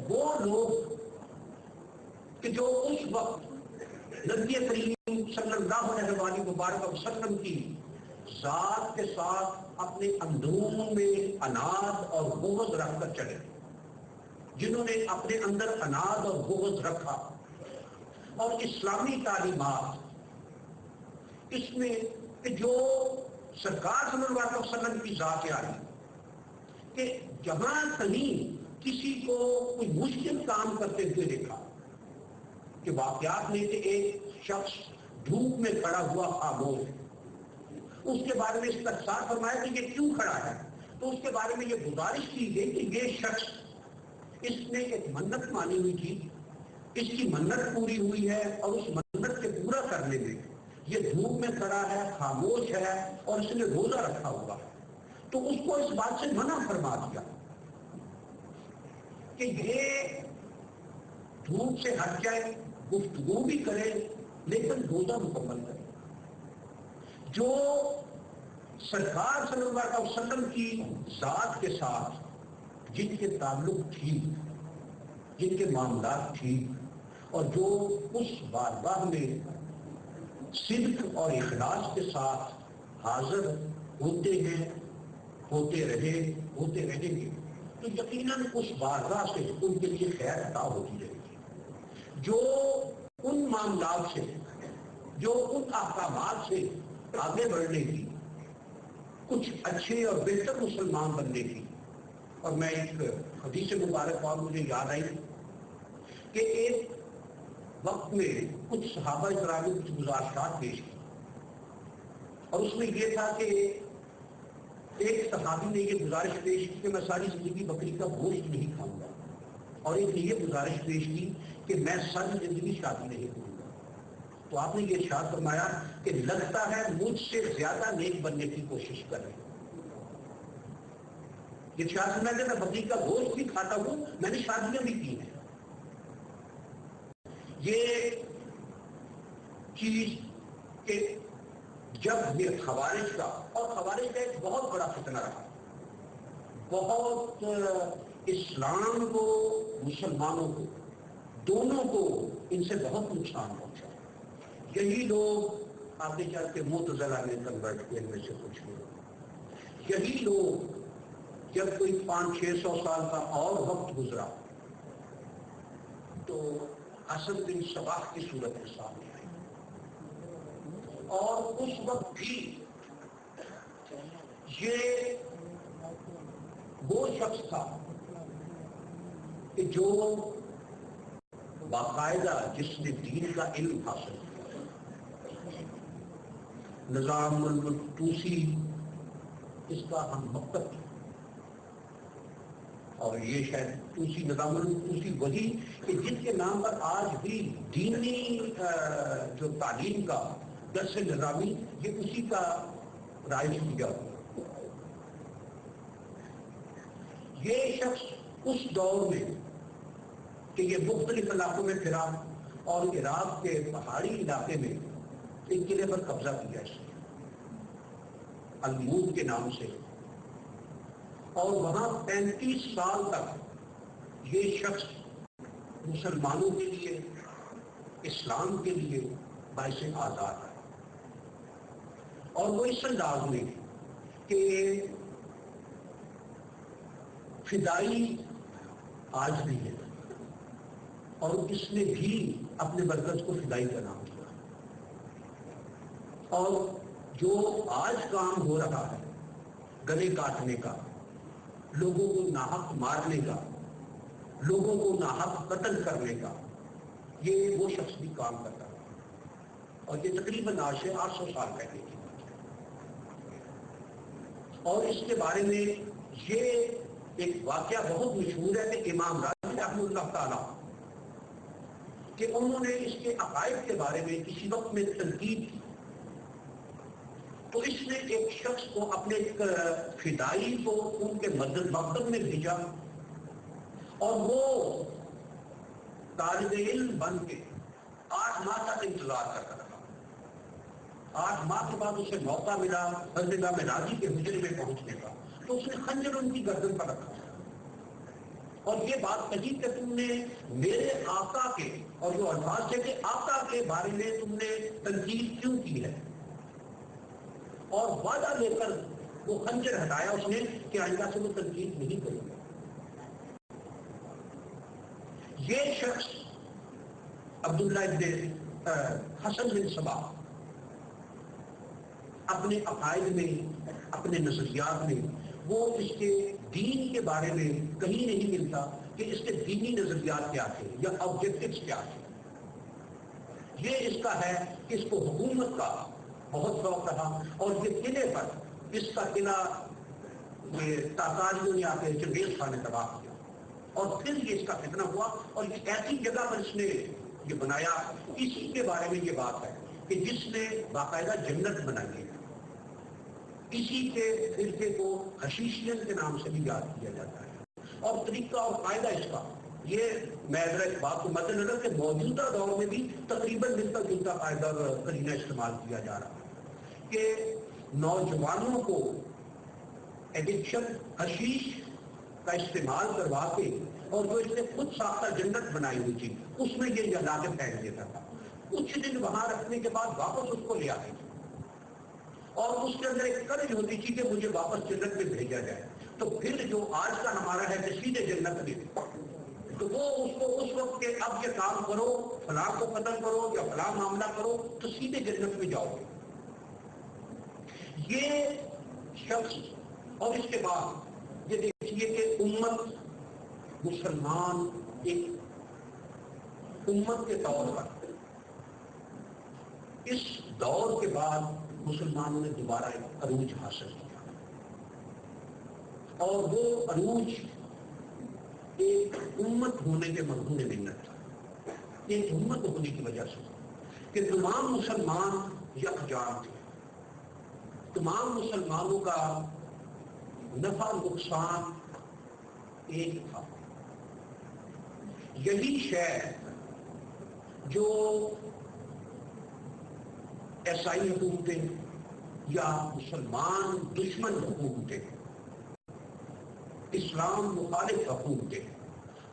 وہ لوگ کہ جو اس وقت نبی کریم صلی اللہ علیہ وبارک وسلم کی ذات کے ساتھ اپنے اندرون میں اناد اور بغض رکھ کر چلے، جنہوں نے اپنے اندر اناد اور بغض رکھا، اور اسلامی تعلیمات اس میں کہ جو سرکار صلی اللہ علیہ وسلم کی ذات عالی کہ جہاں کہیں کسی کو کوئی مشکل کام کرتے ہوئے دیکھا، کہ واقعات میں کہ ایک شخص دھوپ میں کھڑا ہوا خاموش ہے، اس کے بارے میں استفسار فرمایا کہ یہ کیوں کھڑا ہے، تو اس کے بارے میں یہ گزارش کی گئی کہ یہ شخص اس نے ایک منت مانی ہوئی تھی، اس کی منت پوری ہوئی ہے، اور اس منت کے پورا کرنے میں یہ دھوپ میں کھڑا ہے، خاموش ہے، اور اس نے روزہ رکھا ہوا ہے، تو اس کو اس بات سے منع فرما دیا کہ یہ دھوپ سے ہٹ جائے، گفتگو بھی کرے لیکن روزہ مکمل کرے۔ جو سرکار صلی اللہ علیہ وسلم کی ذات کے ساتھ جن کے تعلق ٹھیک، جن کے معاملات ٹھیک، اور جو اس بارگاہ میں صدق اور اخلاص کے ساتھ حاضر ہوتے ہیں، ہوتے رہیں گے، تو یقیناً اس بارگاہ سے ان کے لیے خیر عطا ہوتی رہے گی۔ جو ان معاملات سے، جو ان احکامات سے آگے بڑھنے کی، کچھ اچھے اور بہتر مسلمان بننے کی، اور میں ایک حدیث مبارک اور مجھے یاد آئی کہ ایک وقت میں کچھ صحابہ کرام نے کچھ گزارشات پیش کی، اور اس میں یہ تھا کہ ایک صحابی نے یہ گزارش پیش کی کہ میں ساری زندگی بکری کا گوشت نہیں کھاؤں گا، اور ایک نے یہ گزارش پیش کی کہ میں ساری زندگی شادی نہیں کروں گا، تو آپ نے یہ ارشاد فرمایا کہ لگتا ہے مجھ سے زیادہ نیک بننے کی کوشش کر رہے ہیں۔ یہ ارشاد فرمایا کہ میں بکری کا گوشت بھی کھاتا ہوں، میں نے شادیاں بھی کی ہیں۔ یہ چیز کہ جب یہ خوارج کا، اور خوارج کا ایک بہت بڑا فتنہ رہا، بہت اسلام کو، مسلمانوں کو، دونوں کو ان سے بہت نقصان پہنچا۔ یہی لوگ آگے چل کے معتزلہ میں کنورٹ ہوئے، ان میں سے کچھ لوگ، یہی لوگ جب کوئی 500-600 سال کا اور وقت گزرا تو حسن بن صباح کی صورت میں سامنے آئی، اور اس وقت بھی یہ وہ شخص تھا کہ جو باقاعدہ جس نے دین کا علم حاصل کیا، نظام الطوسی اس کا ہم مکتب، اور یہ شاید طوسی، نظام الطوسی وہی کہ جن کے نام پر آج بھی دینی جو تعلیم کا درس نظامی یہ اسی کا رائج کیا ہوا۔ یہ شخص اس دور میں کہ یہ مختلف علاقوں میں پھرا، اور عراق کے پہاڑی علاقے میں ایک قلعے پر قبضہ کیا اس نے المود کے نام سے، اور وہاں 35 سال تک یہ شخص مسلمانوں کے لیے، اسلام کے لیے باعث آزاد ہے، اور وہ اس انداز میں کہ فدائی آج بھی ہے، اور اس نے بھی اپنے مرکز کو فدائی کا نام دیا، اور جو آج کام ہو رہا ہے گلے کاٹنے کا، لوگوں کو ناحق مارنے کا، لوگوں کو ناحق قتل کرنے کا، یہ وہ شخص بھی کام کرتا ہے، اور یہ تقریباً آج سے 800 سال پہلے کی بات ہے۔ اور اس کے بارے میں یہ ایک واقعہ بہت مشہور ہے کہ امام راضی رحمہ اللہ تعالیٰ کہ انہوں نے اس کے عقائد کے بارے میں کسی وقت میں تنقید کی، تو اس نے ایک شخص کو، اپنے ایک فدائی کو ان کے مکتب میں بھیجا، اور وہ طالب علم بن کے 8 ماہ تک انتظار کرتا رہا۔ 8 ماہ کے بعد اسے موقع ملا حضرت امام راضی کے حجرے میں پہنچنے کا، تو اس نے خنجر ان کی گردن پر رکھا، اور یہ بات کہی کہ تم نے میرے آقا کے، اور جو الفاظ تھے کہ آقا کے بارے میں تم نے تنقید کیوں کی ہے، اور وعدہ لے کر وہ خنجر ہٹایا اس نے کہ آئندہ سے وہ تنقید نہیں کرے گا۔ یہ شخص عبداللہ ابن حسن بن سبا اپنے عقائد میں، اپنے نظریات میں، وہ اس کے دین کے بارے میں کہیں نہیں ملتا کہ اس کے دینی نظریات کیا تھے یا آبجیکٹوز کیا تھے۔ یہ اس کا ہے کہ اس کو حکومت کا بہت شوق رہا، اور یہ قلعے پر، اس کا قلعہ تاتاریوں نے آ کے چنگیز خان نے تباہ کیا، اور پھر یہ اس کا فتنہ ہوا، اور یہ ایسی جگہ پر اس نے یہ بنایا، اسی کے بارے میں یہ بات ہے کہ جس نے باقاعدہ جنت بنائی ہے۔ اسی کے فرقے کو حشیشین کے نام سے بھی یاد کیا جاتا ہے، اور طریقہ اور قاعدہ اس کا یہ، میں ذرا اس بات کو مد نظر کہ موجودہ دور میں بھی تقریباً ملتا جلتا قاعدہ اور قرینہ استعمال کیا جا رہا ہے کہ نوجوانوں کو ایڈکشن حشیش کا استعمال کروا کے، اور جو اس نے خود ساختہ جنت بنائی ہوئی تھی اس میں یہ علاقے پھینک دیتا تھا، کچھ دن وہاں رکھنے کے بعد واپس اس کو لے آتے تھے، اور اس کے اندر ایک قرض ہوتی تھی کہ مجھے واپس جنت میں بھیجا جائے۔ تو پھر جو آج کا ہمارا ہے کہ سیدھے جنت میں، تو وہ اس کو اس وقت کے اب یہ کام کرو، فلاں کو قتل کرو یا فلاں معاملہ کرو تو سیدھے جنت میں جاؤ گے۔ یہ شخص، اور اس کے بعد یہ دیکھیے کہ امت مسلمان ایک امت کے طور پر اس دور کے بعد مسلمانوں نے دوبارہ ایک عروج حاصل کیا، اور وہ عروج ایک امت ہونے کے مضمون منت تھا، ایک امت ہونے کی وجہ سے کہ تمام مسلمان یکجان تھے، تمام مسلمانوں کا نفع نقصان ایک تھا۔ یہی شے جو عیسائی حکومتیں یا مسلمان دشمن حکومتیں، اسلام مخالف حکومتیں،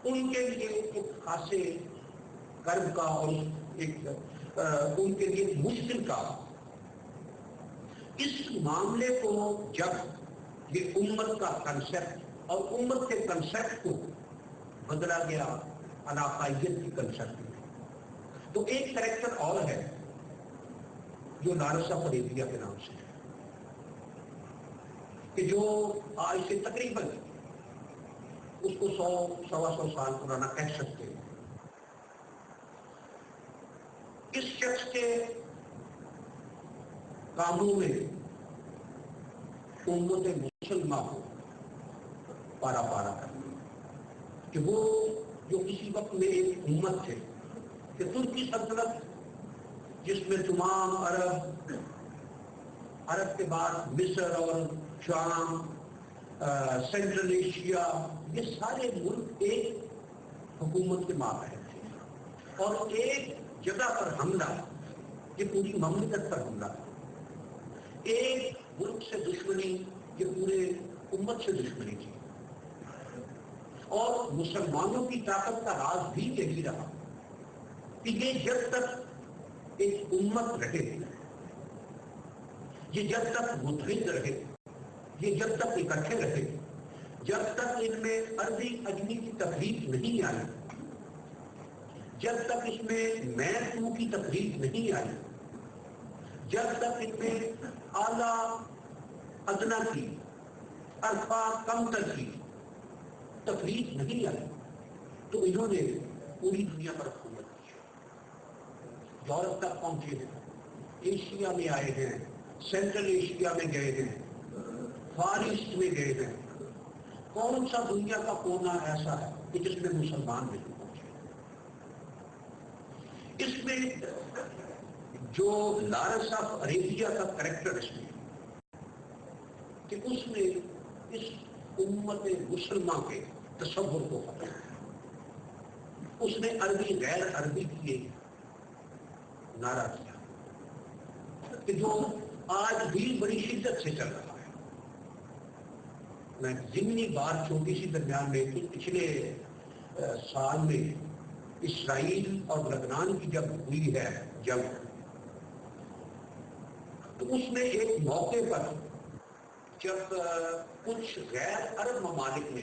ان کے لیے ایک خاصے کرب کا اور ایک ان کے لیے مشکل کا، اس معاملے کو جب یہ امت کا کنسیپٹ اور امت کے کنسیپٹ کو بدلا گیا علاقائیت کی کنسیپٹ میں، تو ایک کریکٹر اور ہے جو لارسا فریدیہ کے نام سے ہے، کہ جو آج سے تقریباً اس کو 100-125 سال پرانا کہہ سکتے ہیں۔ اس شخص کے کاموں میں امت مسلمہ کو پارا پارا کرنا، کہ وہ جو کسی وقت میں ایک امت تھے کہ ترکی سلطنت جس میں تمام عرب کے بعد مصر اور شام، سینٹرل ایشیا، یہ سارے ملک ایک حکومت کے ماتحت تھے، اور ایک جگہ پر حملہ، یہ پوری مملکت پر حملہ، ایک ملک سے دشمنی، یہ پورے امت سے دشمنی تھی۔ اور مسلمانوں کی طاقت کا راز بھی یہی رہا کہ یہ جب تک ایک امت رہے، یہ جب تک متحد رہے، یہ جب تک اکٹھے رہے، جب تک ان میں عربی اجمی کی تفریق نہیں آئی، جب تک اس میں میں تو کی تفریق نہیں آئی، جب تک ان میں اعلیٰ ادنا کی، ارفا کمتر کی تفریق نہیں آئی، تو انہوں نے پوری دنیا پر حکومت کی، یورپ تک پہنچے ہیں، ایشیا میں آئے ہیں، سینٹرل ایشیا میں گئے ہیں، فار ایسٹ میں گئے ہیں، کون سا دنیا کا کونا ایسا ہے کہ جس میں مسلمان نہیں پہنچے؟ اس میں جو لارس آف عربیہ کا کریکٹر اس میں کہ اس نے اس امت مسلمہ کے تصور کو ختم کیا، اس نے عربی غیر عربی کی ایک نعرہ دیا کہ جو آج بھی بڑی شدت سے چل رہا ہے، میں ضمنی بات چھوٹی سی درمیان میں کہ پچھلے سال میں اسرائیل اور لبنان کی جب ہوئی ہے جنگ، تو اس میں ایک موقع پر جب کچھ غیر عرب ممالک نے